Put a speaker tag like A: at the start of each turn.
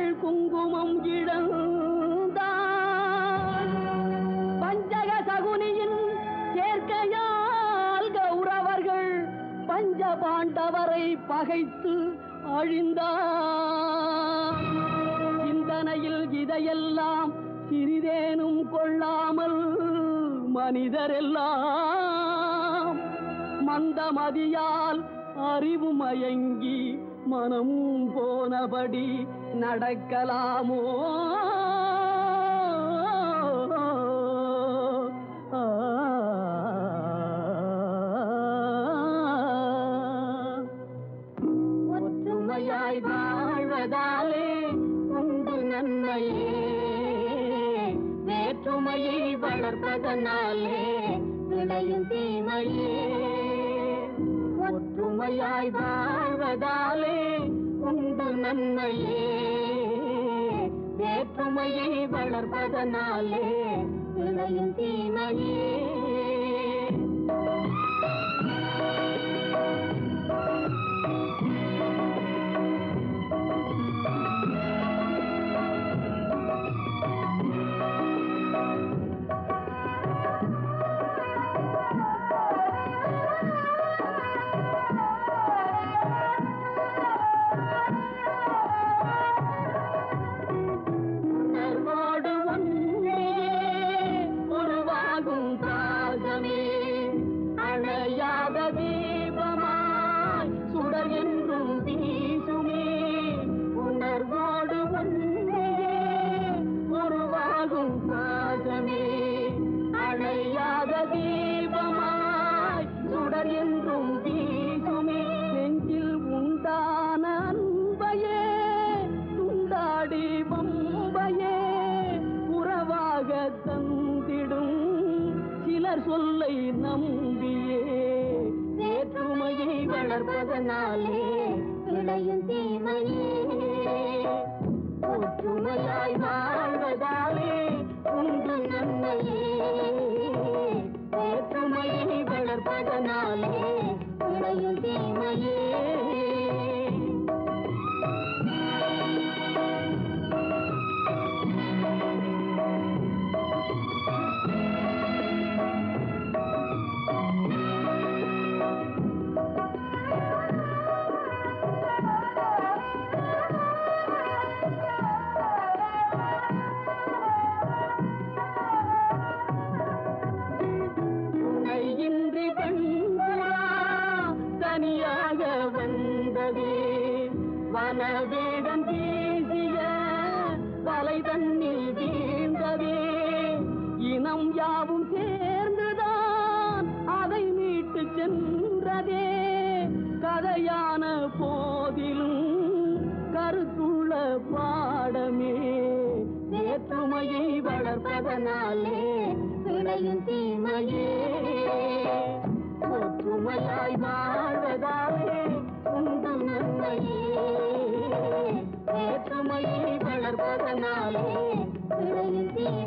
A: மஞ்சள் குங்குமம் இழந்தான் பஞ்சக சகுனியின் சேர்க்கையால் கௌரவர்கள் பஞ்ச பாண்டவரை பகைத்து அழிந்தார். சிந்தனையில் இதையெல்லாம் சிறிதேனும் கொள்ளாமல் மனிதரெல்லாம் மந்தமதியால் அறிவு மயங்கி மனம் போனபடி நடக்கலாமோ? ஒற்றுமையாய் வாழ்வதாலே உண்டு நன்மையே, வேற்றுமையை வளர்ப்பதனாலே விளையும் தீமையே. ஒற்றுமையாய் வாழ்வதாலே உண்டு நன்மையே, வேற்றுமையை வளர்ப்பதனாலே விளையும் தீமையே. சொல்லை நம்பியே வேற்றுமையை வளர்ப்பதனாலே விளையும் தீமையே. ஒற்றுமையாய் வாழ்வதாலே உண்டு நன்மையே, வேற்றுமையை வளர்ப்பதனாலே விளையும் தீமையே. தனியாக வந்ததே வனவேடம் வீசிய வலை தண்ணில் வீழ்ந்ததே. இனம் யாவும் சேர்ந்துதான் அதை மீட்டு சென்றதே. கதையான போதிலும் கருத்துள்ள பாடமே, வேற்றுமையை வளர்ப்பதனாலே விளையும் தீமையே. ஒற்றுமையாய் வாழ்வதாலே உண்டு நன்மையே, வேற்றுமையை வளர்ப்பதனாலே